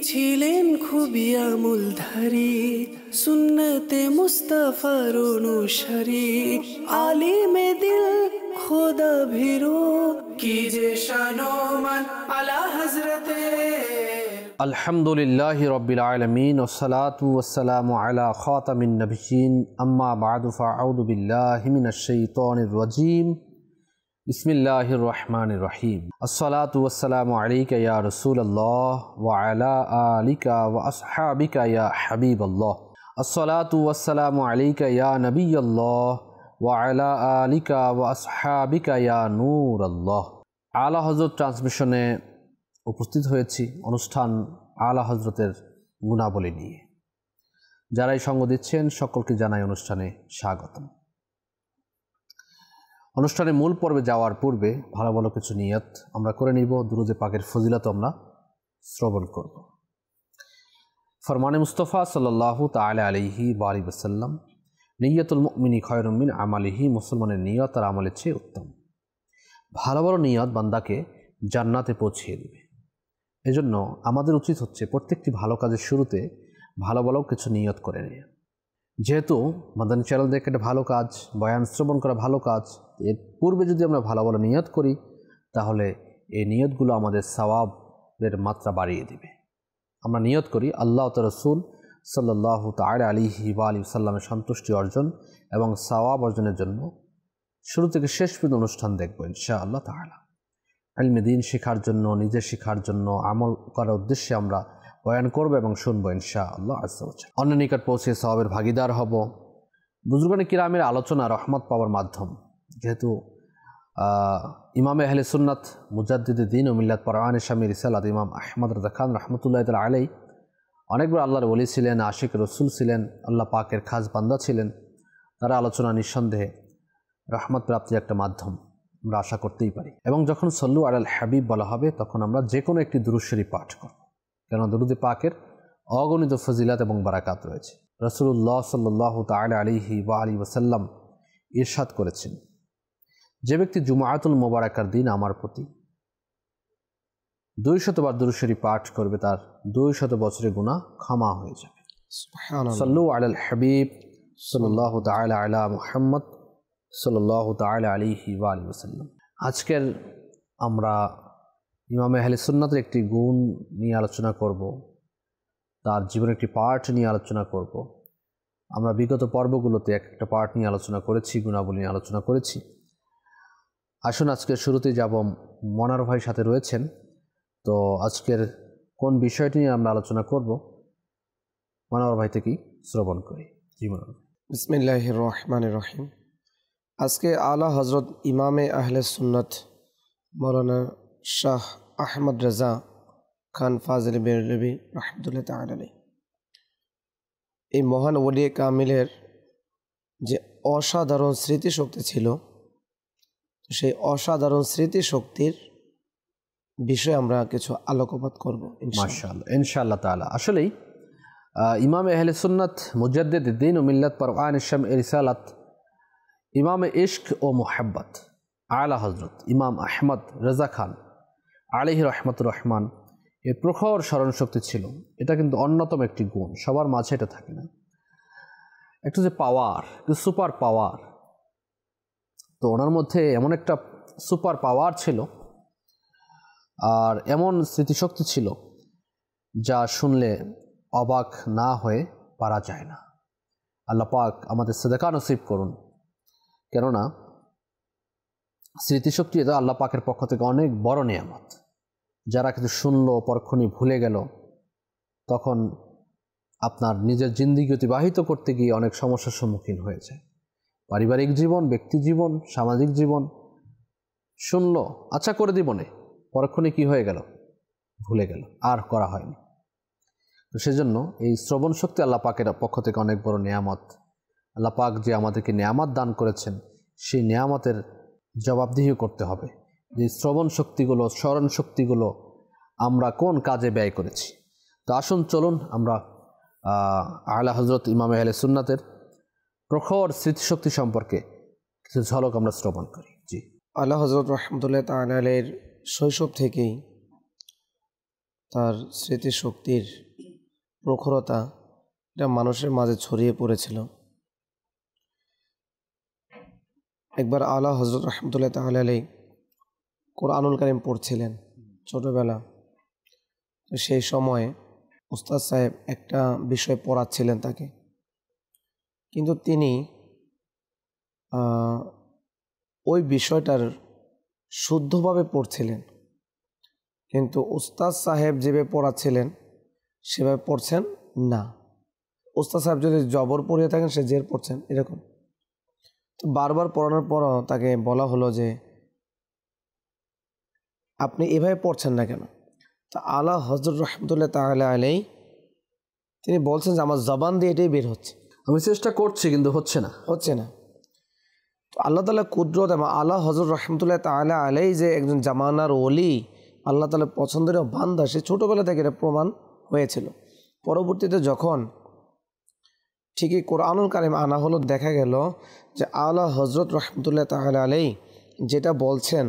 ছিলেন খুবই আমুলধারী, সুন্নতে মুস্তাফার অনুসারী, আলিমে দিল খোদা ভীরু, কি যে শান-ও-মান আলা হযরতে। আলহামদুলিল্লাহি রাব্বিল আলামিন ওয়াসসালাতু ওয়াসসালামু আলা খাতামিন নাবিয়্যিন আম্মা বা'দু ফাআউযু বিল্লাহি মিনাশ শাইতানির রাজীম। বিসমিল্লাহির রহমানির রহিম। আসসালাতু ওয়াসসালামু আলাইকা ইয়া রাসূলুল্লাহ ওয়া আলা আলিকা ওয়া আসহাবিকা ইয়া হাবিবাল্লাহ। আসসালাতু ওয়াসসালামু আলাইকা ইয়া নবিয়াল্লাহ ওয়া আলা আলিকা ওয়া আসহাবিকা ইয়া নূরাল্লাহ। আলা হযরত ট্রান্সমিশনে উপস্থিত হয়েছি অনুষ্ঠান আলা হযরতের গুণাবলী নিয়ে। যারাই সঙ্গ দিচ্ছেন সকলকে জানাই অনুষ্ঠানে স্বাগতম। অনুষ্ঠানের মূল পর্বে যাওয়ার পূর্বে ভালো ভালো কিছু নিয়ত আমরা করে নিব, দুরূদে পাকের ফজিলত আমরা শ্রবণ করব। ফরমানে মুস্তাফা সাল্লাল্লাহু তাআলা আলাইহি ওয়া আলিহি ওয়াসাল্লাম, নিয়তুল মুমিনি খায়রুম মিন আমালিহি, মুসলমানের নিয়ত আর আমলের চেয়ে উত্তম। ভালো ভালো নিয়ত বান্দাকে জান্নাতে পৌঁছিয়ে দেবে। এজন্য আমাদের উচিত হচ্ছে প্রত্যেকটি ভালো কাজের শুরুতে ভালো ভালো কিছু নিয়ত করে নেওয়া। যেহেতু মাদানী চ্যানেল দেখে একটা ভালো কাজ, বয়ান শ্রবণ করা ভালো কাজ, এর পূর্বে যদি আমরা ভালো ভালো নিয়ত করি তাহলে এই নিয়তগুলো আমাদের সওয়াবের মাত্রা বাড়িয়ে দেবে। আমরা নিয়ত করি আল্লাহ ও রাসূল সাল্লাল্লাহু তাআলা আলাইহি ওয়া আলিহি ওয়াসাল্লামের সন্তুষ্টি অর্জন এবং সওয়াব অর্জনের জন্য শুরু থেকে শেষ পর্যন্ত অনুষ্ঠান দেখব ইনশাআল্লাহ তাআলা। ইলমে দ্বীন শেখার জন্য, নিজে শেখার জন্য, আমল করার উদ্দেশ্যে আমরা বয়ান করব এবং শুনবো ইনশাআল্লাহ আযজা ওয়া জাল্লা। অন্যের নিকট পৌঁছে সওয়াবের ভাগিদার হব। বুজুর্গানে কিরামের আলোচনা রহমত পাওয়ার মাধ্যম। যেহেতু ইমামে আহলে সুন্নাত মুজাদ্দিদে দ্বীন ও মিল্লাত পরওয়ানে শামী রিসালাত ইমাম আহমদ রাজা খান রাহমাতুল্লাহি তাআলা আলাইহি অনেকবার আল্লাহর ওলি ছিলেন, আশিক রসুল ছিলেন, আল্লাহ পাকের খাস বান্দা ছিলেন। তারা আলোচনা নিঃসন্দেহে রহমত প্রাপ্তির একটা মাধ্যম আমরা আশা করতেই পারি। এবং যখন সল্লু আলাল হাবিব বলা হবে তখন আমরা যে কোনো একটি দুরূদ শরীফ পাঠ করব, কেননা দুরূদে পাকের অগণিত ফজিলাত এবং বারাকাত রয়েছে। রাসূলুল্লাহ সাল্লাল্লাহু তাআলা আলাইহি ওয়া আলিহি ওয়াসাল্লাম ইরশাদ করেছেন, যে ব্যক্তি জুমআতুল মুবারাকার দিন আমার প্রতি 200 বার দুরূদ শরীফ পাঠ করবে তার 200 বছরের গুনাহ ক্ষমা হয়ে যাবে। সুবহানাল্লাহ। সাল্লু আলাল হাবিব সাল্লাল্লাহু তাআলা আলা মুহাম্মদ সাল্লাল্লাহু তাআলা আলাইহি ওয়া আলিহি ওয়াসাল্লাম। আজকের আমরা ইমামে আহলে সুন্নাতের একটি গুণ নিয়ে আলোচনা করব, তার জীবনের একটি পার্ট নিয়ে আলোচনা করব। আমরা বিগত পর্বগুলোতে একটা পার্ট নিয়ে আলোচনা করেছি, গুণাবলী নিয়ে আলোচনা করেছি। আসুন আজকের শুরুতে যাব, মনার ভাই সাথে রয়েছেন। তো আজকের কোন বিষয়টি নিয়ে আমরা আলোচনা করব মনোহর ভাই থেকেই শ্রবণ করি। জি মনোহর। বিসমিল্লাহির রহমানির রহিম। আজকে আলা হযরত ইমামে আহলে সুন্নাত মাওলানা শাহ আহমদ রাজা খান ফাজিল বেরলভী রাহমাতুল্লাহি তাআলা আলাইহি, এই মহান ওলি কামিলের যে অসাধারণ স্মৃতিশক্তি ছিল, সেই অসাধারণ স্মৃতিশক্তির বিষয়ে আমরা কিছু আলোকপাত করব মাশাআল্লাহ ইনশাআল্লাহ তাআলা। আসলেই ইমামে আহলে সুন্নাত মুজাদ্দিদ দ্বীন ও মিল্লাত পরওয়ানে শামী রিসালাত ইমামে ইশক ও মুহাব্বত আলা হযরত ইমাম আহমদ রাজা খান আলাইহি রহমাতুর রহমান এর প্রখর স্মরণশক্তি ছিল। এটা কিন্তু অন্যতম একটি গুণ, সবার মাঝে এটা থাকে না। একটু যে পাওয়ার, একটু সুপার পাওয়ার, তো ওনার মধ্যে এমন একটা সুপার পাওয়ার ছিল আর এমন স্মৃতিশক্তি ছিল যা শুনলে অবাক না হয়ে পারা যায় না। আল্লাহ পাক আমাদের সাদাকা নসিব করুন, কেননা স্মৃতিশক্তি এটা আল্লাহ পাকের পক্ষ থেকে অনেক বড় নিয়ামত। যারা কিছু শুনলো পরক্ষণই ভুলে গেল, তখন আপনার নিজের জিন্দেগি অতিবাহিত করতে গিয়ে অনেক সমস্যার সম্মুখীন হয়ে যায়। পারিবারিক জীবন, ব্যক্তি জীবন, সামাজিক জীবন, শুনলো আচ্ছা করে দিবনে, পরক্ষণে কি হয়ে গেল, ভুলে গেল, আর করা হয়নি। তো সেজন্য এই শ্রবণ শক্তি আল্লাহ পাকের পক্ষ থেকে অনেক বড় নিয়ামত। আল্লাহ পাক যে আমাদেরকে নিয়ামত দান করেছেন, সেই নিয়ামতের জবাবদিহি করতে হবে। যে শ্রবণ শক্তিগুলো, স্মরণ শক্তিগুলো আমরা কোন কাজে ব্যয় করেছি। তো আসুন চলুন আমরা আলা হযরত ইমামে আহলে সুন্নাতের প্রখর স্মৃতিশক্তি সম্পর্কে কিছু ঝলক আমরা শ্রবণ করি। জি। আলা হযরত রাহমাতুল্লাহি তাআলা আলাইহির শৈশব থেকেই তার স্মৃতিশক্তির প্রখরতা এটা মানুষের মাঝে ছড়িয়ে পড়েছিল। একবার আলা হযরত রাহমাতুল্লাহ তাআলা আলাইহি কোরআনুল কারীম পড়ছিলেন ছোটবেলা। সেই সময় উস্তাদ সাহেব একটা বিষয় পড়াচ্ছিলেন তাকে, কিন্তু তিনি ওই বিষয়টার শুদ্ধভাবে পড়ছিলেন, কিন্তু উস্তাদ সাহেব যেভাবে পড়াচ্ছিলেন সেভাবে পড়ছেন না। উস্তাদ সাহেব যদি জবর পড়িয়ে থাকেন সে জের পড়ছেন, এরকম। তো বারবার পড়ানোর পরও তাকে বলা হলো যে আপনি এভাবে পড়ছেন না কেন? তা আলা হযরত রাহমাতুল্লাহ তাআলা আলাইহি তিনি বলছেন যে আমার জবান দিয়ে এটাই বের হচ্ছে, আমি চেষ্টা করছি কিন্তু হচ্ছে না। তো আল্লাহ তাআলা কুদরত এবং আলা হযরত রাহমাতুল্লাহ তাআলা আলাইহি যে একজন জামানার ওলি, আল্লাহ তাআলা পছন্দের বান্দা, সে ছোটোবেলা থেকে এটা প্রমাণ হয়েছিল। পরবর্তীতে যখন ঠিকই কোরআনুল কারীম আনা হলো, দেখা গেল যে আলা হযরত রাহমাতুল্লাহ তাআলা আলাইহি যেটা বলছেন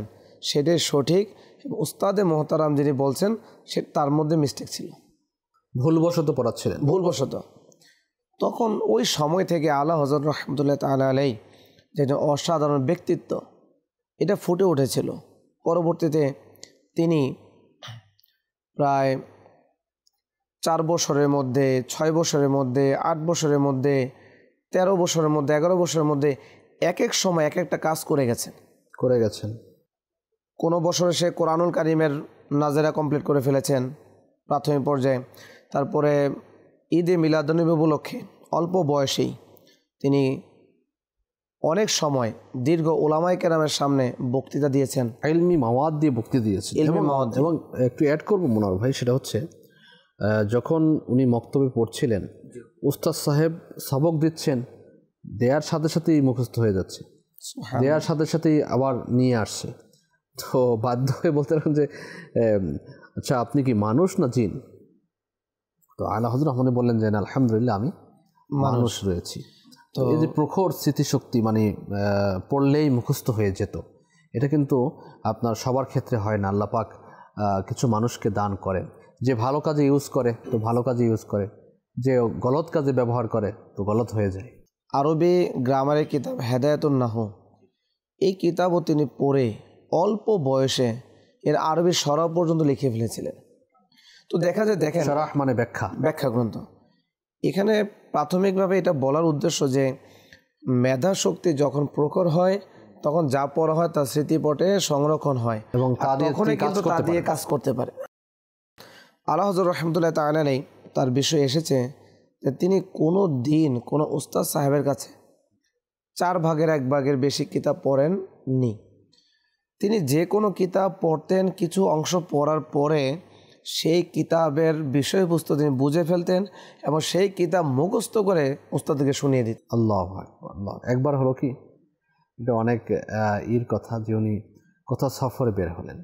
সেটাই সঠিক, এবং উস্তাদে মোহতারাম যিনি বলছেন সে তার মধ্যে মিস্টেক ছিল, ভুলবশত পড়াচ্ছিলেন। তখন ওই সময় থেকে আলা হযরত রাহমাতুল্লাহ তাআলা আলাইহি যেটা অসাধারণ ব্যক্তিত্ব এটা ফুটে উঠেছিল। পরবর্তীতে তিনি প্রায় 4 বছরের মধ্যে, 6 বছরের মধ্যে, 8 বছরের মধ্যে, 13 বছরের মধ্যে, 11 বছরের মধ্যে এক এক সময় এক একটা কাজ করে গেছেন। কোনো বছরে সে কোরআনুল কারীমের নাজেরা কমপ্লিট করে ফেলেছেন প্রাথমিক পর্যায়ে। তারপরে ঈদে মিলাদুন্নবী উপলক্ষে অল্প বয়সেই তিনি অনেক সময় দীর্ঘ উলামায়ে কেরামের সামনে বক্তৃতা দিয়েছেন, ইলমি মাওয়াদ দিয়ে বক্তৃতা দিয়েছেন। এবং একটু অ্যাড করবো মনোয়ার ভাই, সেটা হচ্ছে যখন উনি মক্তবে পড়ছিলেন, উস্তাদ সাহেব সবক দিচ্ছেন, দেয়ার সাথে সাথেই মুখস্থ হয়ে যাচ্ছে, দেয়ার সাথে সাথেই আবার নিয়ে আসছে। তো বাধ্য হয়ে বলতে পারেন যে আচ্ছা আপনি কি মানুষ না জিন? তো আলা হযরত রহমান বললেন যে আলহামদুলিল্লাহ আমি মানুষ রয়েছি। তো এই যে প্রখর স্মৃতিশক্তি, মানে পড়লেই মুখস্থ হয়ে যেত, এটা কিন্তু আপনার সবার ক্ষেত্রে হয় না। আল্লাহ পাক কিছু মানুষকে দান করেন, যে ভালো কাজে ইউজ করে তো ভালো কাজে ইউজ করে, যে গলত কাজে ব্যবহার করে তো গলত হয়ে যায়। আরবি গ্রামারের কিতাব হেদায়াতুন নাহু, এই কিতাবও তিনি পড়ে অল্প বয়সে এর আরবি সরাহ পর্যন্ত লিখে ফেলেছিলেন। তো দেখা যায়, দেখেন সরাহ মানে ব্যাখ্যা গ্রন্থ। এখানে প্রাথমিকভাবে এটা বলার উদ্দেশ্য যে মেধা শক্তি যখন প্রখর হয় তখন যা পড়া হয় তার স্মৃতিপটে সংরক্ষণ হয় এবং তখনই কিন্তু তা দিয়ে কাজ করতে পারে। আলা হযরত রাহমাতুল্লাহ তাআলা আলাইহি তার বিষয় এসেছে যে তিনি কোনো দিন কোনো উস্তাদ সাহেবের কাছে 4 ভাগের 1 ভাগের বেশি কিতাব পড়েননি। তিনি যে কোনো কিতাব পড়তেন, কিছু অংশ পড়ার পরে সেই কিতাবের বিষয়বস্তু তিনি বুঝে ফেলতেন এবং সেই কিতাব মুখস্থ করে উস্তাদকে শুনিয়ে দিতেন। আল্লাহু আকবার। একবার হলো কি, এটা অনেক কথা যে উনি কোথাও সফরে বের হলেন।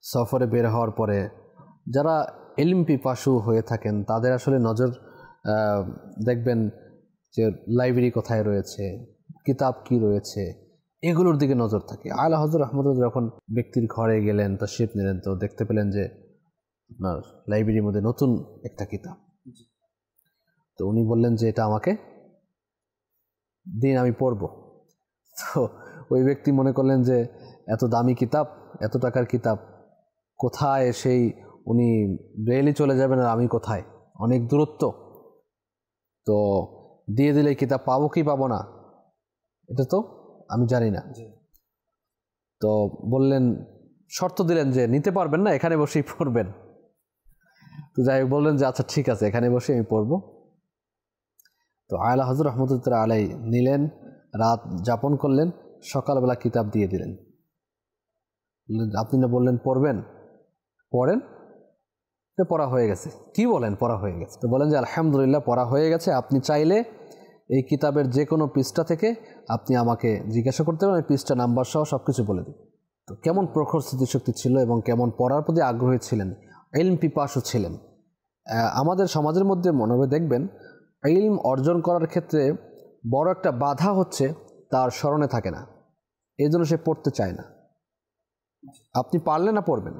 সফরে বের হওয়ার পরে যারা ইলম পিপাসু হয়ে থাকেন তাদের আসলে নজর দেখবেন যে লাইব্রেরি কোথায় রয়েছে, কিতাব কি রয়েছে, এগুলোর দিকে নজর থাকে। আলা হযরত রাহমাতুল্লাহ যখন ব্যক্তির ঘরে গেলেন, তাশরীফ নিলেন, তো দেখতে পেলেন যে আপনার লাইব্রেরির মধ্যে নতুন একটা কিতাব। তো উনি বললেন যে এটা আমাকে দিন, আমি পড়ব। তো ওই ব্যক্তি মনে করলেন যে এত দামি কিতাব, এত টাকার কিতাব কোথায়, সেই উনি রেলি চলে যাবেন আর আমি কোথায়, অনেক দূরত্ব, তো দিয়ে দিলে কিতাব পাবো কি পাবো না এটা তো আমি জানি না। তো বললেন, শর্ত দিলেন যে নিতে পারবেন না, এখানে বসেই পড়বেন। তো যাই বললেন যে আচ্ছা ঠিক আছে, এখানে বসে আমি পড়ব। তো আলা হযরত রাহমাতুল্লাহ আলাইহি নিলেন, রাত যাপন করলেন, সকালবেলা কিতাব দিয়ে দিলেন। আপনি না বললেন পড়বেন, পড়েন। পড়া হয়ে গেছে। কি বলেন পড়া হয়ে গেছে? তো বলেন যে আলহামদুলিল্লাহ পড়া হয়ে গেছে, আপনি চাইলে এই কিতাবের যে কোনো পৃষ্ঠা থেকে আপনি আমাকে জিজ্ঞাসা করতে পারেন, পৃষ্ঠা নাম্বার সহ সব কিছু বলে দিই। তো কেমন প্রখর স্মৃতিশক্তি ছিল এবং কেমন পড়ার প্রতি আগ্রহী ছিলেন, ইলম পিপাসু ছিলেন। আমাদের সমাজের মধ্যে মনে হবে দেখবেন ইলম অর্জন করার ক্ষেত্রে বড় একটা বাধা হচ্ছে তার স্মরণে থাকে না, এই জন্য সে পড়তে চায় না। আপনি পারলে না পড়বেন,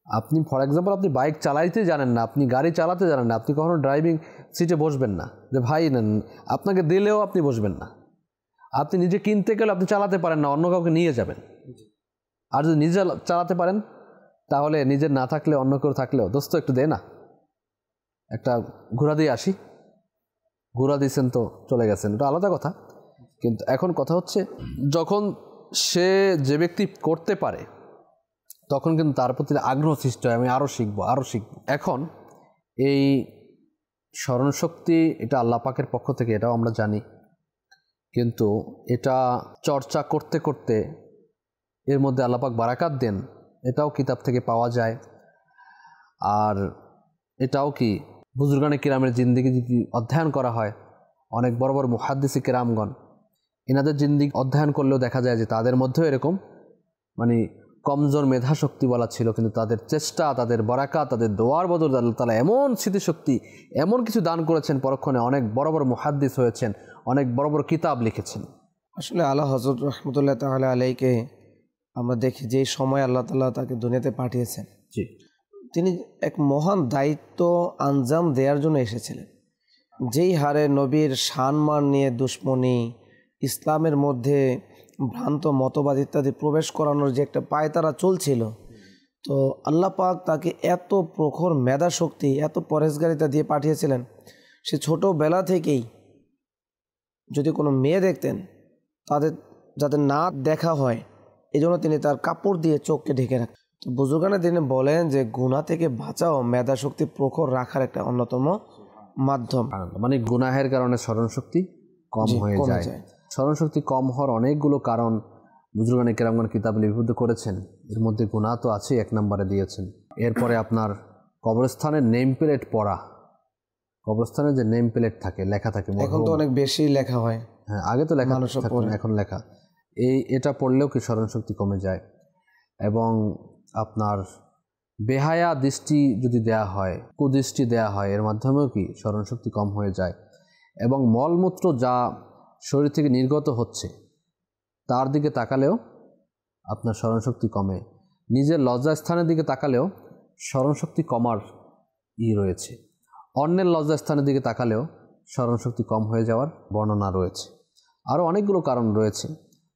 আপনি ফর এক্সাম্পল আপনি বাইক চালাইতে জানেন না, আপনি গাড়ি চালাতে জানেন না, আপনি কখনো ড্রাইভিং সিটে বসবেন না, যে ভাই নেন আপনাকে দিলেও আপনি বসবেন না। আপনি নিজে কিনতে গেলে আপনি চালাতে পারেন না, অন্য কাউকে নিয়ে যাবেন। আর যদি নিজে চালাতে পারেন তাহলে নিজের না থাকলে অন্য কেউ থাকলেও দোস্ত একটু দে না, একটা ঘোরা দিয়ে আসি, ঘোরা দিয়েছেন তো চলে গেছেন, এটা আলাদা কথা। কিন্তু এখন কথা হচ্ছে যখন সে যে ব্যক্তি করতে পারে তখন কিন্তু তার প্রতি আগ্রহ সৃষ্টি হয়, আমি আরও শিখবো আরও শিখবো। এখন এই স্মরণশক্তি এটা আল্লাহ পাকের পক্ষ থেকে, এটাও আমরা জানি, কিন্তু এটা চর্চা করতে করতে এর মধ্যে আল্লাহ পাক বারাকাত দেন, এটাও কিতাব থেকে পাওয়া যায়। আর এটাও কি বুজুর্গানে কিরামের জিন্দিগি যদি অধ্যয়ন করা হয়, অনেক বড় বড় মুহাদ্দিসে কিরামগণ এনাদের জিন্দিগি অধ্যয়ন করলেও দেখা যায় যে তাদের মধ্যেও এরকম মানে কমজোর মেধা শক্তি বলা ছিল, কিন্তু তাদের চেষ্টা, তাদের বরাকাত, তাদের দোয়ার বদল আল্লাহ তাআলা এমন স্মৃতিশক্তি, এমন কিছু দান করেছেন, পরক্ষণে অনেক বড় বড় মুহাদ্দিস হয়েছেন, অনেক বড় বড় কিতাব লিখেছেন। আসলে আলা হযরত রাহমাতুল্লাহ তাআলা আলাইকে আমরা দেখি যে সময় আল্লাহ তাআলা তাকে দুনিয়াতে পাঠিয়েছেন, জি, তিনি এক মহান দায়িত্ব আঞ্জাম দেওয়ার জন্য এসেছিলেন। যেই হারে নবীর সম্মান নিয়ে দুশ্মনী, ইসলামের মধ্যে ভ্রান্ত মতবাদ ইত্যাদি প্রবেশ করানোর যে একটা পায়তারা চলছিল, তো আল্লাহ পাক তাকে এত প্রখর মেধা শক্তি, এত পরেশগারিতা দিয়ে পাঠিয়েছিলেন। সে ছোটোবেলা থেকেই যদি কোনো মেয়ে দেখতেন তাদের যাতে না দেখা হয় এই জন্য তিনি তার কাপড় দিয়ে চোখকে ঢেকে রাখতেন। তো বুজুর্গানে তিনি বলেন যে গুনাহ থেকে বাঁচাও মেধা শক্তি প্রখর রাখার একটা অন্যতম মাধ্যম। মানে গুনাহের কারণে স্মরণশক্তি কম হয়ে যায়। স্মরণশক্তি কম হওয়ার অনেকগুলো কারণ বুজুর্গানে কিরামগণ কিতাবে লিপিবদ্ধ করেছেন, এর মধ্যে গুনাহ তো আছে, এক নম্বরে দিয়েছেন। এরপরে আপনার কবরস্থানের নেম প্লেট পড়া, কবরস্থানে যে নেম প্লেট থাকে, লেখা থাকে, এখন তো অনেক বেশি লেখা হয়, হ্যাঁ আগে তো লেখা থাকতো না, এখন লেখা, এটা পড়লেও কি স্মরণশক্তি কমে যায়। এবং আপনার বেহায়া দৃষ্টি যদি দেয়া হয়, কুদৃষ্টি দেয়া হয়, এর মাধ্যমেও কি স্মরণশক্তি কম হয়ে যায়। এবং মলমূত্র যা শরীর থেকে নির্গত হচ্ছে তার দিকে তাকালেও আপনার স্মরণশক্তি কমে। নিজের লজ্জাস্থানের দিকে তাকালেও স্মরণশক্তি কমার রয়েছে। অন্যের লজ্জাস্থানের দিকে তাকালেও স্মরণশক্তি কম হয়ে যাওয়ার বর্ণনা রয়েছে। আরও অনেকগুলো কারণ রয়েছে।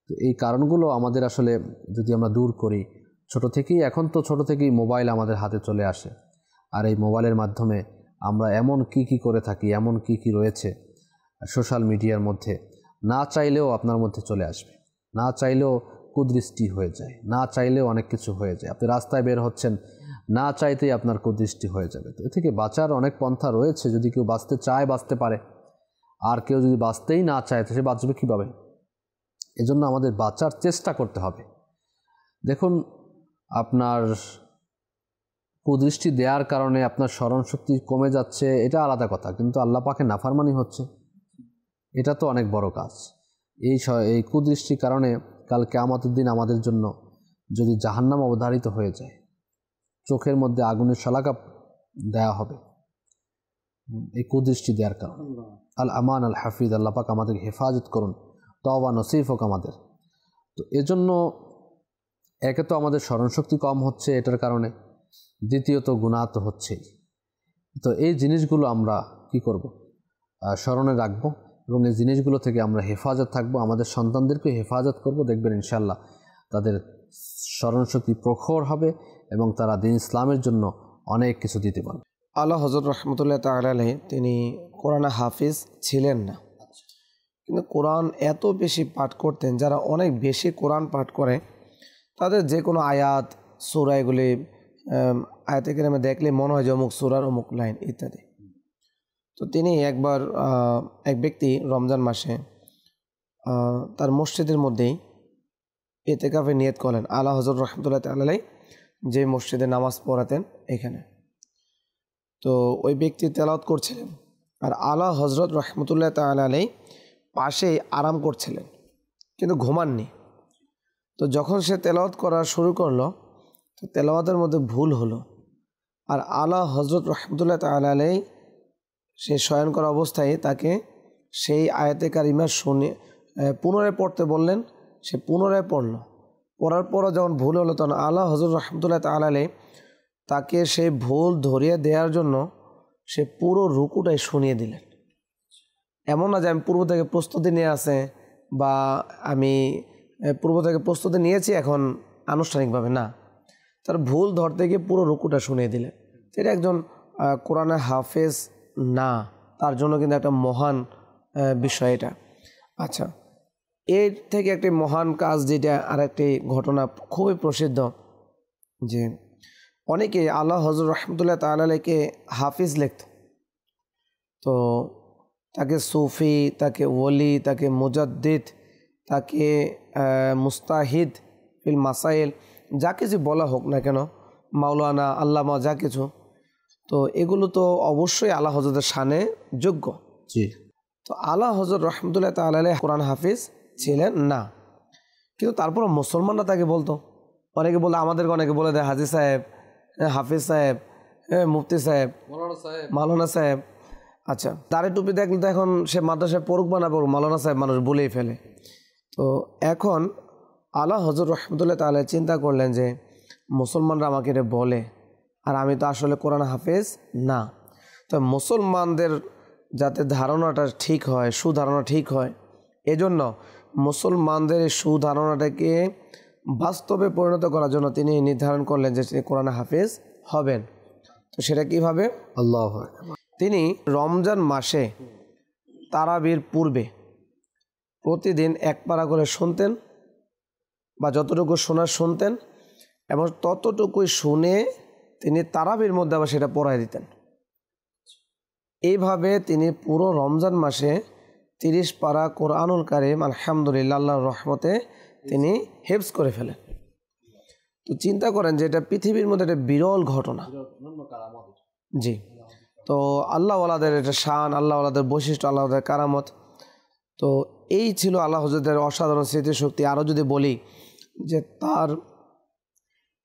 তো এই কারণগুলো আমাদের আসলে যদি আমরা দূর করি, এখন তো ছোট থেকেই মোবাইল আমাদের হাতে চলে আসে, আর এই মোবাইলের মাধ্যমে আমরা এমন কি করে থাকি, এমন কি রয়েছে সোশ্যাল মিডিয়ার মধ্যে, না চাইলেও আপনার মধ্যে চলে আসবে, না চাইলেও কুদৃষ্টি হয়ে যায়, না চাইলেও অনেক কিছু হয়ে যায়। আপনি রাস্তায় বের হচ্ছেন, না চাইতেই আপনার কুদৃষ্টি হয়ে যাবে। তো এ থেকে বাঁচার অনেক পন্থা রয়েছে। যদি কেউ বাঁচতে চায় বাঁচতে পারে, আর কেউ যদি বাঁচতেই না চায় তো সে বাঁচবে কীভাবে? এজন্য আমাদের বাঁচার চেষ্টা করতে হবে। দেখুন, আপনার কুদৃষ্টি দেওয়ার কারণে আপনার স্মরণশক্তি কমে যাচ্ছে, এটা আলাদা কথা, কিন্তু আল্লাহ পাকে নাফরমানি হচ্ছে, এটা তো অনেক বড় কাজ। এই কুদৃষ্টির কারণে কাল কিয়ামতের দিন আমাদের জন্য যদি জাহান্নাম অবধারিত হয়ে যায়, চোখের মধ্যে আগুনের শলাকা দেয়া হবে এই কুদৃষ্টি দেওয়ার কারণে। আল আমান আল হাফিজ, আল্লাহ পাক আমাদেরকে হেফাজত করুন, তওবা নসিব হোক আমাদের। তো এজন্য একে তো আমাদের স্মরণশক্তি কম হচ্ছে এটার কারণে, দ্বিতীয়ত গুনাহ তো হচ্ছেই। তো এই জিনিসগুলো আমরা কি করব? স্মরণে রাখবো এবং এই জিনিসগুলো থেকে আমরা হেফাজত থাকবো, আমাদের সন্তানদেরকে হেফাজত করব। দেখবেন ইনশাআল্লাহ তাদের স্মরণশক্তি প্রখর হবে এবং তারা দ্বীন ইসলামের জন্য অনেক কিছু দিতে পারবে। আলা হযরত রাহমাতুল্লাহ তাআলা আলাইহি তিনি কোরআনে হাফিজ ছিলেন না, কিন্তু কোরআন এত বেশি পাঠ করতেন, যারা অনেক বেশি কোরআন পাঠ করে তাদের যে কোনো আয়াত সূরা এগুলি আয়াতে কেরিমে দেখলে মনে হয় যে অমুক সূরার অমুক লাইন ইত্যাদি। তো তিনি একবার এক ব্যক্তি রমজান মাসে তার মসজিদের মধ্যেই ইতিকাফে নিয়ত করলেন। আলা হযরত রাহমাতুল্লাহ তাআলা আলাইহি যে মসজিদে নামাজ পড়াতেন এখানে, তো ওই ব্যক্তি তেলাওয়াত করছিলেন আর আলা হযরত রাহমাতুল্লাহ তাআলা আলাইহি পাশেই আরাম করছিলেন, কিন্তু ঘুমাননি। তো যখন সে তেলাওয়াত করা শুরু করলো তো তেলাওয়াতের মধ্যে ভুল হলো, আর আলা হযরত রাহমাতুল্লাহ তাআলা আলাইহি সে শয়ন করা অবস্থায় তাকে সেই আয়াতে কারিমা শুনে পুনরায় পড়তে বললেন। সে পুনরায় পড়ার পরও যখন ভুল হলো তখন আলা হযরত রাহমাতুল্লাহ তাআলা আলাইহি তাকে সেই ভুল ধরিয়ে দেওয়ার জন্য সে পুরো রুকুটাই শুনিয়ে দিলেন। এমন না যে আমি পূর্ব থেকে প্রস্তুতি নিয়ে আসে বা আমি পূর্ব থেকে প্রস্তুতি নিয়েছি এখন আনুষ্ঠানিকভাবে, না, তার ভুল ধরতে গিয়ে পুরো রুকুটা শুনিয়ে দিলেন। এটা একজন কোরআনের হাফেজ না, তার জন্য কিন্তু একটা মহান বিষয় এটা। আচ্ছা, এর থেকে একটি মহান কাজ যেটা আর একটি ঘটনা খুবই প্রসিদ্ধ, যে অনেকে আল্লাহ হযরত রহমতুল্লাহ তাআলা আলাইহিকে হাফিজ লিখত। তো তাকে সুফি, তাকে ওলি, তাকে মুজাদ্দিদ, তাকে মুস্তাহিদ ফিল মাসাইল, যা কিছু বলা হোক না কেন, মাওলানা, আল্লামা, যা কিছু, তো এগুলো তো অবশ্যই আল্লাহ হযরতের শানে যোগ্য। জি। তো আল্লাহ হযরত রহমতুল্লাহ তাআলা আলাইহি কোরআন হাফিজ ছিলেন না, কিন্তু তারপর মুসলমানরা তাকে বলতো, অনেকে বলতো, আমাদেরকে অনেকে বলে দেয় হাজি সাহেব, হাফিজ সাহেব, মুফতি সাহেব, মাওলানা সাহেব। আচ্ছা, দাড়ি টুপি দেখলে তো এখন সে মাদ্রাসায় পড়ুক বা না পড়ুক, মাওলানা সাহেব মানুষ বলেই ফেলে। তো এখন আল্লাহ হযরত রহমতুল্লাহ তাআলা চিন্তা করলেন যে মুসলমানরা আমাকে এটা বলে, আর আমি তো আসলে কোরআন হাফেজ না। তো মুসলমানদের যাতে ধারণাটা ঠিক হয়, সুধারণা ঠিক হয়, এজন্য মুসলমানদের এই সুধারণাটাকে বাস্তবে পরিণত করার জন্য তিনি নির্ধারণ করলেন যে তিনি কোরআন হাফেজ হবেন। তো সেটা কীভাবে? আল্লাহ, তিনি রমজান মাসে তারাবির পূর্বে প্রতিদিন এক পারা করে শুনতেন, বা যতটুকু শোনার শুনতেন, এবং ততটুকুই শুনে তিনি তারাবির মধ্যে আবার সেটা পড়াই দিতেন। এইভাবে তিনি পুরো রমজান মাসে 30 পারা কোরআনুল কারীম আলহামদুলিল্লাহ আল্লাহর রহমতে তিনি হেফজ করে ফেলেন। তো চিন্তা করেন যে এটা পৃথিবীর মধ্যে একটা বিরল ঘটনা। জি। তো আল্লাহওয়ালাদের এটা শান, আল্লাহওয়ালাদের বৈশিষ্ট্য, আল্লাহদের কারামত। তো এই ছিল আল্লাহ হযরতের অসাধারণ স্মৃতিশক্তি। আরও যদি বলি যে তার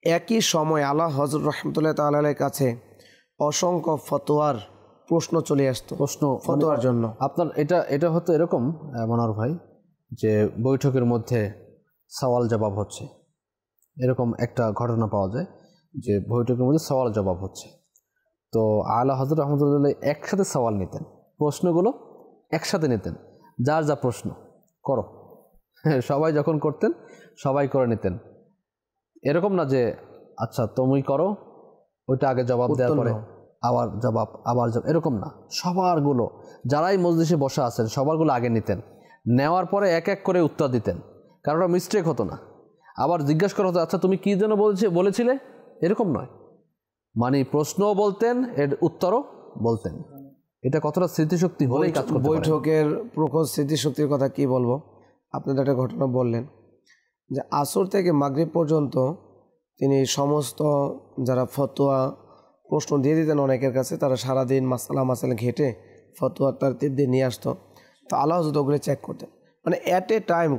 একই সময় আল্লাহ হযরত রহমতুল্লাহ তাআলা আলাইহির কাছে অসংখ্য ফতোয়ার প্রশ্ন চলে আসতো, ফতোয়ার জন্য। আপনার এটা হতো এরকম মনোহর ভাই, যে বৈঠকের মধ্যে সওয়াল জবাব হচ্ছে, এরকম একটা ঘটনা পাওয়া যায় যে বৈঠকের মধ্যে সওয়াল জবাব হচ্ছে। তো আল্লাহ হযরত রহমতুল্লাহ একসাথে সওয়াল নিতেন, প্রশ্নগুলো একসাথে নিতেন, যার যা প্রশ্ন করো, সবাই যখন করতেন সবাই করে নিতেন। এরকম না যে আচ্ছা তুমি করো, ওইটা আগে জবাব দেওয়ার পরে আবার জবাব, এরকম না। সবারগুলো যারাই মজলিসে বসা আছেন সবারগুলো আগে নিতেন, নেওয়ার পরে এক এক করে উত্তর দিতেন, কারোটা মিস্টেক হতো না। আবার জিজ্ঞাসা করা হতো, আচ্ছা তুমি কী জন্য বলেছিলে, এরকম নয়, মানে প্রশ্নও বলতেন, এর উত্তরও বলতেন। এটা কতটা স্মৃতিশক্তি হলেই কাজ করতে পারে। বৈঠকের প্রখর স্মৃতিশক্তির কথা কি বলবো, আপনাদের একটা ঘটনা বললেন যে আসর থেকে মাগরিব পর্যন্ত তিনি সমস্ত যারা ফতোয়া প্রশ্ন দিয়ে দিতেন অনেকের কাছে, তারা সারাদিন মাসালা ঘেটে ফতোয়া তারতিব দিয়ে নিয়ে আসতো। তো আল্লাহ হযরত ওগুলো চেক করতেন, মানে অ্যাট এ টাইম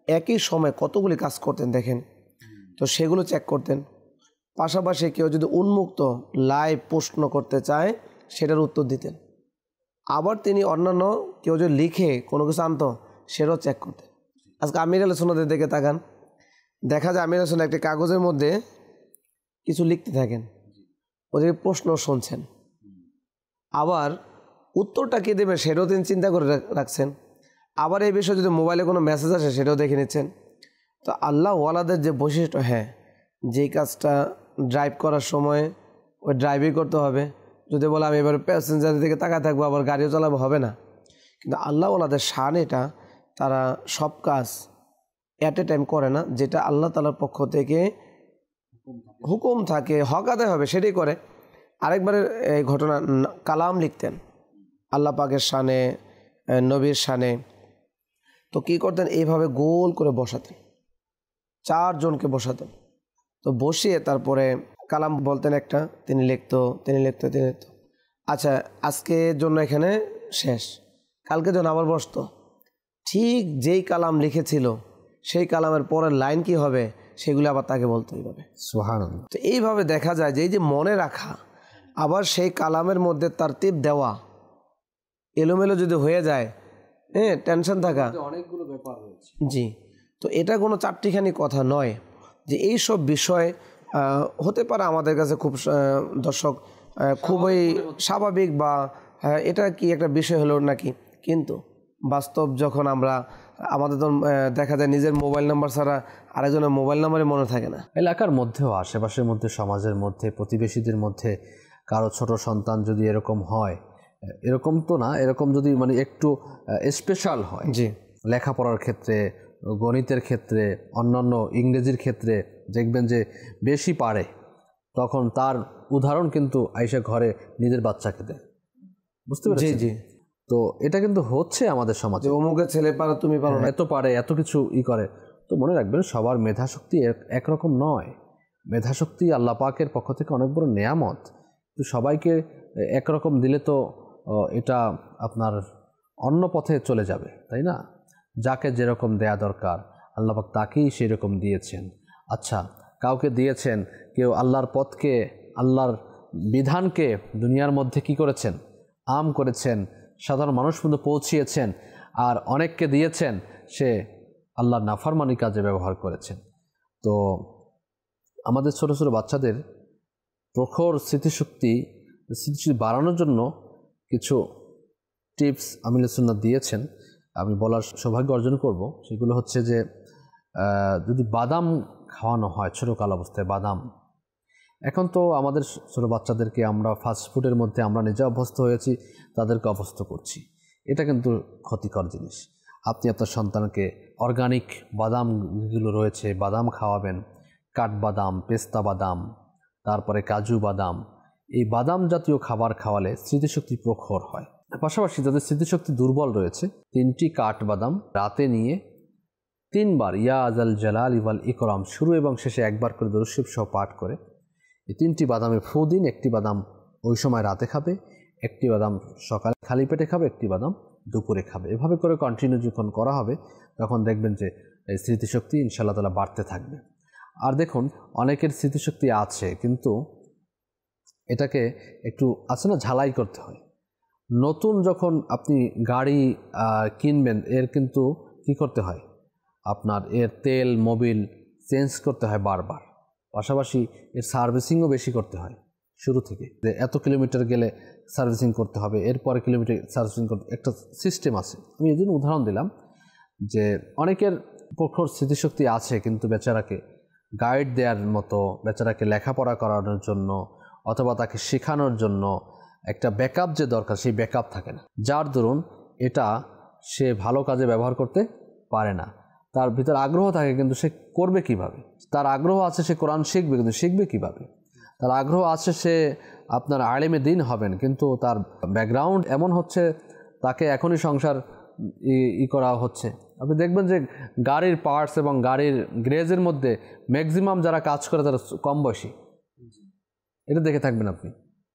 একই সময় কতগুলি কাজ করতেন দেখেন। তো সেগুলো চেক করতেন। পাশাপাশি কেউ যদি উন্মুক্ত লাইভ প্রশ্ন করতে চায় সেটার উত্তর দিতেন। আবার তিনি অন্যান্য কেউ যদি লিখে কোনো কিছু আনতো সেটাও চেক করতেন। আজকে আমির আল সুন্নাতের দিকে তাকান, দেখা যায় আমির আল সুন্নাত একটি কাগজের মধ্যে কিছু লিখতে থাকেন, ওদেরকে প্রশ্ন শুনছেন, আবার উত্তরটা কে দেবে সেটাও তিনি চিন্তা করে রাখছেন। আবার এই বিষয়ে যদি মোবাইলে কোনো মেসেজ আসে সেটাও দেখে নিচ্ছেন। তো আল্লাহ ওয়ালাদের যে বৈশিষ্ট্য, হ্যাঁ, যেই কাজটা ড্রাইভ করার সময় ওই ড্রাইভই করতে হবে, যদি বলে আমি এবার প্যাসেঞ্জারের দিকে তাকায় থাকবো আবার গাড়িও চালাবো, হবে না। কিন্তু আল্লাহ ওয়ালাদের শান এটা, তারা সব কাজ অ্যাট এ টাইম করে না, যেটা আল্লাহ তাআলার পক্ষ থেকে হুকুম থাকে, হক আদায় হবে সেটাই করে। আরেকবারের এই ঘটনা, কালাম লিখতেন আল্লাহ পাকের শানে, নবীর শানে। তো কী করতেন, এইভাবে গোল করে বসাতেন, 4 জনকে বসাতেন। তো বসিয়ে তারপরে কালাম বলতেন একটা, তিনি লিখতো। আচ্ছা আজকের জন্য এখানে শেষ, কালকে যখন আবার বসতো, ঠিক যেই কালাম লিখেছিল সেই কালামের পরের লাইন কি হবে সেগুলো আবার তাকে বলতে হবে। সুবহানাল্লাহ। তো এইভাবে দেখা যায় যে এই যে মনে রাখা, আবার সেই কালামের মধ্যে তারতিব দেওয়া, এলোমেলো যদি হয়ে যায়, হ্যাঁ, টেনশন থাকা, অনেকগুলো ব্যাপার রয়েছে। জি। তো এটা কোনো চারটিখানি কথা নয় যে এই সব বিষয় হতে পারে আমাদের কাছে খুব দর্শক খুবই স্বাভাবিক বা এটা কি একটা বিষয় হলো নাকি, কিন্তু বাস্তব যখন আমরা আমাদের তো দেখা যায় নিজের মোবাইল নাম্বার ছাড়া আরেকজনের মোবাইল নাম্বারই মনে থাকে না। এলাকার মধ্যেও, আশেপাশের মধ্যে, সমাজের মধ্যে, প্রতিবেশীদের মধ্যে কারো ছোট সন্তান যদি এরকম হয়, এরকম তো না, এরকম যদি মানে একটু স্পেশাল হয়, জি, লেখাপড়ার ক্ষেত্রে, গণিতের ক্ষেত্রে, অন্যান্য ইংরেজির ক্ষেত্রে দেখবেন যে বেশি পারে, তখন তার উদাহরণ কিন্তু আইসা ঘরে নিজের বাচ্চাকে দেয়। বুঝতে পেরেছি? জি জি। তো এটা কিন্তু হচ্ছে আমাদের সমাজে, অমুকের ছেলে পারে তুমি পারো না, এত পারে, এত কিছু করে। তো মনে রাখবেন সবার মেধাশক্তি একরকম নয়। মেধাশক্তি আল্লাহ পাকের পক্ষ থেকে অনেক বড় নেয়ামত। তো সবাইকে একরকম দিলে তো এটা আপনার অন্য পথে চলে যাবে, তাই না? যাকে যেরকম দেয়া দরকার আল্লাহ পাক তাকেই সেই রকম দিয়েছেন। আচ্ছা, কাউকে দিয়েছেন, কেউ আল্লাহর পথকে, আল্লাহর বিধানকে দুনিয়ার মধ্যে কি করেছেন, আম করেছেন, সাধারণ মানুষ পর্যন্ত পৌঁছিয়েছেন, আর অনেককে দিয়েছেন সে আল্লাহর নাফরমানি কাজে ব্যবহার করেছেন। তো আমাদের ছোট ছোট বাচ্চাদের প্রখর স্মৃতিশক্তি বাড়ানোর জন্য কিছু টিপস আমিনুস সুন্নাত দিয়েছেন, আমি বলার সৌভাগ্য অর্জন করব। সেগুলো হচ্ছে যে যদি বাদাম খাওয়ানো হয় ছোটোকাল অবস্থায়, বাদাম, এখন তো আমাদের ছোটো বাচ্চাদেরকে আমরা ফাস্টফুডের মধ্যে আমরা নিজে অভ্যস্ত হয়েছি, তাদেরকে অভ্যস্ত করছি। এটা কিন্তু ক্ষতিকর জিনিস। আপনি আপনার সন্তানকে অর্গানিক বাদাম যেগুলো রয়েছে বাদাম খাওয়াবেন, কাঠবাদাম, পেস্তা বাদাম, তারপরে কাজু বাদাম। এই বাদাম জাতীয় খাবার খাওয়ালে স্মৃতিশক্তি প্রখর হয়। পাশাপাশি যাদের স্মৃতিশক্তি দুর্বল রয়েছে, 3টি কাঠবাদাম রাতে নিয়ে 3 বার ইয়া আজাল জালাল ইওয়াল ইকরাম শুরু এবং শেষে একবার করে দরুদ শরীফ সহ পাঠ করে এই 3টি বাদামে ফু দিন। 1টি বাদাম ওই সময় রাতে খাবে, 1টি বাদাম সকালে খালি পেটে খাবে, 1টি বাদাম দুপুরে খাবে। এভাবে করে কন্টিনিউ যখন করা হবে তখন দেখবেন যে এই স্মৃতিশক্তি ইনশাআল্লাহ তাআলা বাড়তে থাকবে। আর দেখুন, অনেকের স্মৃতিশক্তি আছে কিন্তু এটাকে একটু আছে না, ঝালাই করতে হয়। নতুন যখন আপনি গাড়ি কিনবেন, এর কিন্তু কি করতে হয়, আপনার এর তেল মোবিল চেঞ্জ করতে হয় বারবার, পাশাপাশি এর সার্ভিসিংও বেশি করতে হয় শুরু থেকে, যে এত কিলোমিটার গেলে সার্ভিসিং করতে হবে, এরপরে কিলোমিটার সার্ভিসিং করতে, একটা সিস্টেম আছে। আমি এই জন্য উদাহরণ দিলাম যে অনেকের প্রখর স্মৃতিশক্তি আছে কিন্তু বেচারাকে গাইড দেওয়ার মতো, বেচারাকে লেখাপড়া করানোর জন্য অথবা তাকে শেখানোর জন্য একটা ব্যাকআপ যে দরকার, সেই ব্যাকআপ থাকে না, যার দরুন এটা সে ভালো কাজে ব্যবহার করতে পারে না। তার ভিতর আগ্রহ থাকে কিন্তু সে করবে কিভাবে? তার আগ্রহ আছে সে কোরআন শিখবে, কিন্তু শিখবে কিভাবে? তার আগ্রহ আছে সে আপনার আলেমে দিন হবেন, কিন্তু তার ব্যাকগ্রাউন্ড এমন হচ্ছে তাকে এখনই সংসার করা হচ্ছে। আপনি দেখবেন যে গাড়ির পার্টস এবং গাড়ির গ্যারেজের মধ্যে ম্যাক্সিমাম যারা কাজ করে তারা কম বয়সী, এটা দেখে থাকবেন আপনি,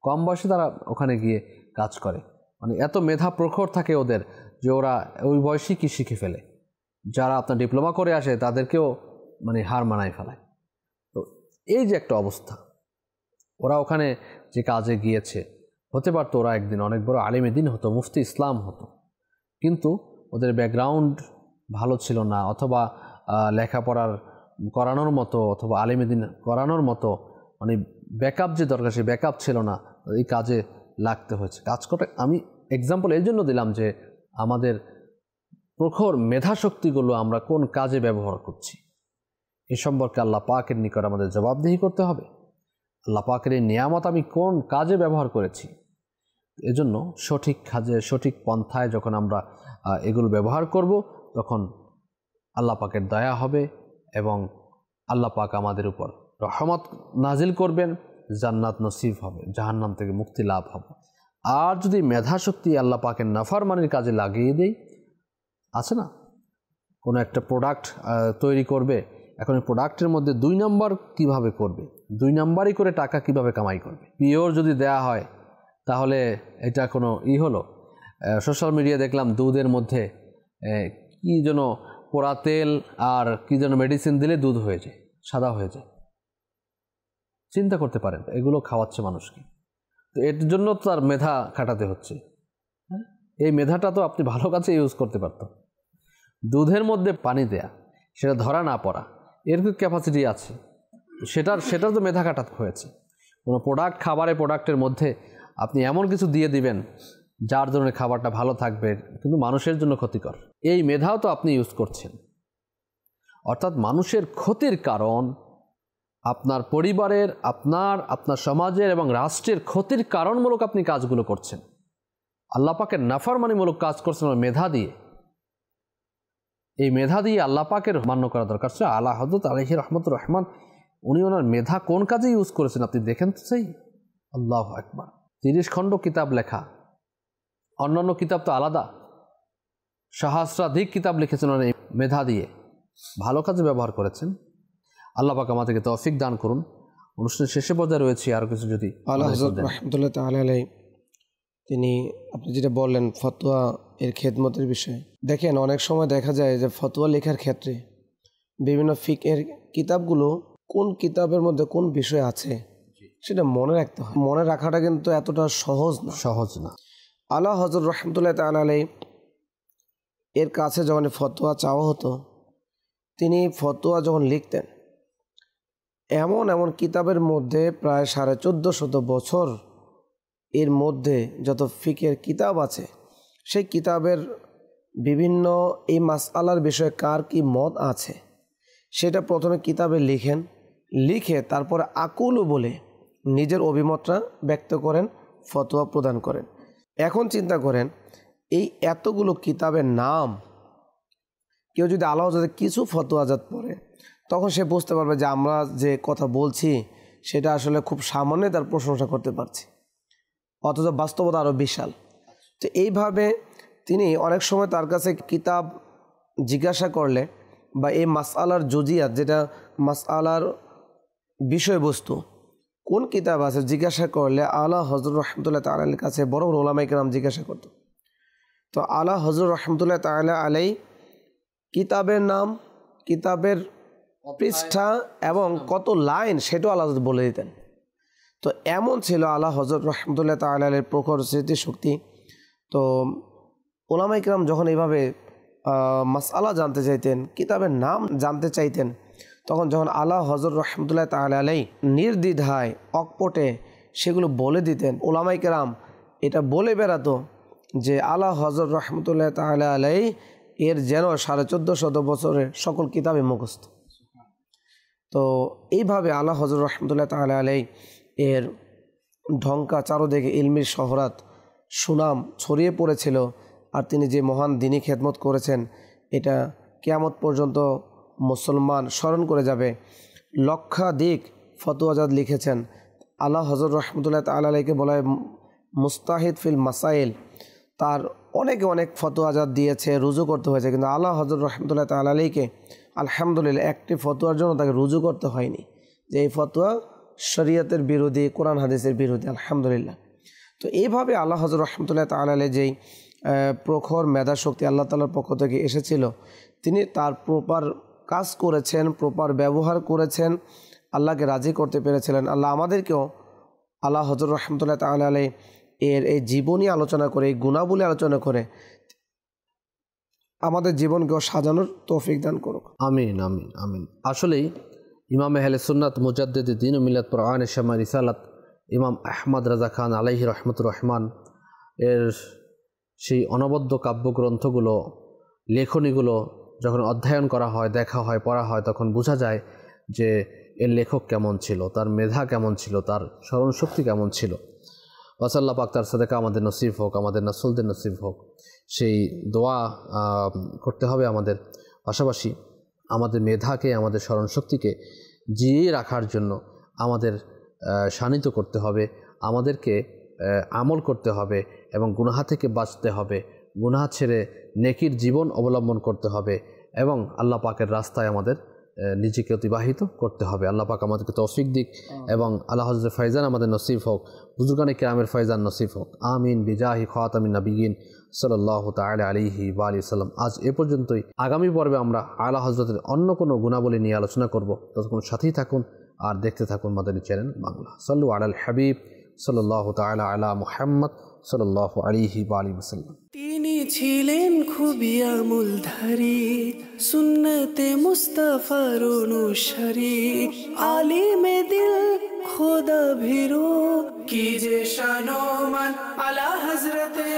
কম বয়সে তারা ওখানে গিয়ে কাজ করে। মানে এত মেধা প্রখর থাকে ওদের যে ওরা ওই বয়সেই কি শিখে ফেলে। যারা আপনার ডিপ্লোমা করে আসে তাদেরকেও মানে হার মানায় ফেলায়। তো এই যে একটা অবস্থা, ওরা ওখানে যে কাজে গিয়েছে, হতে পারতো ওরা একদিন অনেক বড় আলেমে দিন হতো, মুফতি ইসলাম হতো, কিন্তু ওদের ব্যাকগ্রাউন্ড ভালো ছিল না, অথবা লেখাপড়ার করানোর মতো অথবা আলেমে দিন করানোর মতো মানে ব্যাকআপ যে দরকার সেই ব্যাকআপ ছিল না, এই কাজে লাগতে হয়েছে। কাজ করে আমি এক্সাম্পল এই জন্য দিলাম যে আমাদের প্রখর মেধাশক্তিগুলো আমরা কোন কাজে ব্যবহার করছি এ সম্পর্কে আল্লাহ পাকের নিকট আমাদের জবাবদিহি করতে হবে। আল্লাহ পাকের এই নিয়ামত আমি কোন কাজে ব্যবহার করেছি, এজন্য সঠিক কাজে সঠিক পন্থায় যখন আমরা এগুলো ব্যবহার করব তখন আল্লাহ পাকের দয়া হবে এবং আল্লাহ পাক আমাদের উপর রহমত নাজিল করবেন, জান্নাত নসিব হবে, জাহান্নাম থেকে মুক্তি লাভ হবে। আর যদি মেধাশক্তি আল্লাহ পাকের নাফরমানির কাজে লাগিয়ে দেই, আছে না কোনো একটা প্রোডাক্ট তৈরি করবে, এখন এই প্রোডাক্টের মধ্যে 2 নম্বর কিভাবে করবে, 2 নম্বরই করে টাকা কিভাবে কামাই করবে, পিওর যদি দেয়া হয় তাহলে এটা কোনো হলো। সোশ্যাল মিডিয়া দেখলাম দুধের মধ্যে কি যেন পোড়া তেল আর কি যেন মেডিসিন দিলে দুধ হয়ে যায়, সাদা হয়ে যায়। চিন্তা করতে পারেন, এগুলো খাওয়াচ্ছে মানুষকে। তো এর জন্য তো তার মেধা খাটাতে হচ্ছে। এই মেধাটা তো আপনি ভালো কাজে ইউজ করতে পারতেন। দুধের মধ্যে পানি দেয়া, সেটা ধরা না পড়া, এর ক্যাপাসিটি আছে, সেটার তো মেধা কাটাতে হয়েছে। কোনো প্রোডাক্ট, প্রোডাক্টের মধ্যে আপনি এমন কিছু দিয়ে দিবেন যার জন্য খাবারটা ভালো থাকবে কিন্তু মানুষের জন্য ক্ষতিকর, এই মেধাও তো আপনি ইউজ করছেন। অর্থাৎ মানুষের ক্ষতির কারণ, আপনার পরিবারের, আপনার সমাজের এবং রাষ্ট্রের ক্ষতির কারণমূলক আপনি কাজগুলো করছেন। আল্লাহ পাকের নাফরমানিমূলক কাজ করছেন মেধা দিয়ে। এই মেধা দিয়ে আল্লাহ পাকের মান্য করা দরকার। আলা হযরত আলাইহি রহমতুর রহমান উনি ওনার মেধা কোন কাজে ইউজ করেছেন আপনি দেখেন তো সেই। আল্লাহু আকবার। 30 খণ্ড কিতাব লেখা, অন্যান্য কিতাব তো আলাদা, সহস্রাধিক কিতাব লিখেছেন এই মেধা দিয়ে, ভালো কাজে ব্যবহার করেছেন। আল্লাহ পাক আমাদেরকে তৌফিক দান করুন। অনুষ্ঠানের শেষে পর্যায়ে রয়েছে আরও কিছু যদি আলা হযরত রাহমাতুল্লাহ তাআলা আলাইহি তিনি আপনি যেটা বললেন ফতোয়া এর খেদমতের বিষয়ে, দেখেন অনেক সময় দেখা যায় যে ফতোয়া লেখার ক্ষেত্রে বিভিন্ন ফিকহের কিতাবগুলো কোন কিতাবের মধ্যে কোন বিষয় আছে সেটা মনে রাখতে হয়। মনে রাখাটা কিন্তু এতটা সহজ না। আলা হযরত রাহমাতুল্লাহ তাআলা আলাইহি এর কাছে যখন ফতোয়া চাওয়া হতো, তিনি ফতোয়া যখন লিখতেন এমন কিতাবের মধ্যে প্রায় 1450 বছর এর মধ্যে যত ফিকের কিতাব আছে সেই কিতাবের বিভিন্ন এই মাসআলার বিষয়ে কার কি মত আছে সেটা প্রথমে কিতাবে লিখে তারপরে আকুলু বলে নিজের অভিমতটা ব্যক্ত করেন, ফতোয়া প্রদান করেন। এখন চিন্তা করেন এই এতগুলো কিতাবের নাম, কেউ যদি আল্লাহ যদি কিছু ফতোয়াজাত পড়ে তখন সে বুঝতে পারবে যে আমরা যে কথা বলছি সেটা আসলে খুব সামান্য তার প্রশংসা করতে পারছি, অথচ বাস্তবতা আরও বিশাল। তো এইভাবে তিনি অনেক সময় তার কাছে কিতাব জিজ্ঞাসা করলে বা এই মাসআলার জুজিয়াত, যেটা মাসআলার বিষয়বস্তু কোন কিতাব আছে জিজ্ঞাসা করলে আলা হযরত রাহমাতুল্লাহ তাআলা আলাইহির কাছে বড় উলামায়ে কেরাম জিজ্ঞাসা করত। তো আলা হযরত রাহমাতুল্লাহ তাআলা আলাইহি কিতাবের নাম, কিতাবের পৃষ্ঠা এবং কত লাইন সেটাও আল্লাহ বলে দিতেন। তো এমন ছিল আলা হযরত রাহমাতুল্লাহ তাআলা আলাইহির প্রখর স্মৃতিশক্তি। তো উলামায়ে কেরাম যখন এইভাবে মাসআলা জানতে চাইতেন, কিতাবের নাম জানতে চাইতেন, তখন যখন আলা হযরত রাহমাতুল্লাহ তাআলা আলাইহি নির্দ্বিধায় অকপটে সেগুলো বলে দিতেন, উলামায়ে কেরাম এটা বলে বেড়াতো যে আলা হযরত রাহমাতুল্লাহ তাআলা আলাইহি এর যেন 1450 বছরের সকল কিতাবে মুখস্থ। তো এইভাবে আলা হযরত রাহমাতুল্লাহ তাআলা আলাইহি এর ঢঙ্কা চারদিকে ইলমির শহরাত সুনাম ছড়িয়ে পড়েছিল। আর তিনি যে মহান দ্বীনি খেদমত করেছেন এটা কিয়ামত পর্যন্ত মুসলমান স্মরণ করে যাবে। লক্ষাধিক ফতোয়াজাত লিখেছেন। আলা হযরত রাহমাতুল্লাহ তাআলা আলাইহিকে বলা হয় মুস্তাহিদ ফিল মাসাইল। তার অনেক ফতোয়াজাত দিয়েছে, রুজু করতে হয়েছে, কিন্তু আলা হযরত রাহমাতুল্লাহ তাআলা আলাইহিকে আলহামদুলিল্লাহ একটি ফতোয়ার জন্য তাকে রুজু করতে হয়নি যে এই ফতোয়া শরীয়তের বিরোধী, কোরআন হাদিসের বিরোধী, আলহামদুলিল্লাহ। তো এইভাবে আলা হযরত রাহমাতুল্লাহ তাআলা আলাইহি যেই প্রখর মেধা শক্তি আল্লাহ তাআলার পক্ষ থেকে এসেছিল, তিনি তার প্রপার কাজ করেছেন, প্রপার ব্যবহার করেছেন, আল্লাহকে রাজি করতে পেরেছিলেন। আল্লাহ আমাদেরকেও আলা হযরত রাহমাতুল্লাহ তাআলা আলাইহি এর এই জীবনী আলোচনা করে, এই গুণাবলী আলোচনা করে আমাদের জীবনকেও সাজানোর তৌফিক দান করুক। আমিন আমিন আমিন। আসলেই ইমাম আহলে সুন্নাত মুজাদ্দিদ দ্বীন ও মিল্লাত কোরআনের শামা রিসালাত ইমাম আহমদ রাজা খান আলাইহি রহমতুর রহমান এর সেই অনবদ্য কাব্যগ্রন্থগুলো, লেখনীগুলো যখন অধ্যয়ন করা হয়, দেখা হয়, পড়া হয়, তখন বোঝা যায় যে এর লেখক কেমন ছিল, তার মেধা কেমন ছিল, তার স্মরণশক্তি কেমন ছিল। ওয়াসাল্লাহ পাক তার সাদেকা আমাদের নসিব হোক, আমাদের রাসূলদের নসিব হোক। সেই দোয়া করতে হবে আমাদের। পাশাপাশি আমাদের মেধাকে, আমাদের স্মরণশক্তিকে জিয়ে রাখার জন্য আমাদের শানিত করতে হবে, আমাদেরকে আমল করতে হবে এবং গুনাহ থেকে বাঁচতে হবে, গুনাহ ছেড়ে নেকির জীবন অবলম্বন করতে হবে এবং আল্লাহ পাকের রাস্তায় আমাদের নিজেকে অতিবাহিত করতে হবে। আল্লাহ পাক আমাদেরকে তৌফিক দিক এবং আল্লাহ হযরত ফাইজান আমাদের নসিব হোক, বুজুর্গানে কিরামের ফাইজান নসিব হোক। আমিন বিজাহি খাতামিন নবিয়িন সাল্লাল্লাহু তাআলা আলাইহি ওয়া আলিহি সাল্লাম। আজ এ পর্যন্তই। আগামী পর্বে আমরা আলা হযরতের অন্য কোনো গুণাবলী নিয়ে আলোচনা করব। ততক্ষণ সাথেই থাকুন আর দেখতে থাকুন মাদানী চ্যানেল বাংলা। সাল্লু আলাল হাবিব সাল্লাল্লাহু তাআলা আলা মুহাম্মদ সাল্লাল্লাহু আলাইহি ওয়া আলিহি ওয়াসাল্লাম। তিনি ছিলেন খুবই আমলধারী, সুন্নতে মুস্তাফার অনুসারী, আলিমে দিল খোদা ভীরু, কি যে শান ও মান আলা হযরতে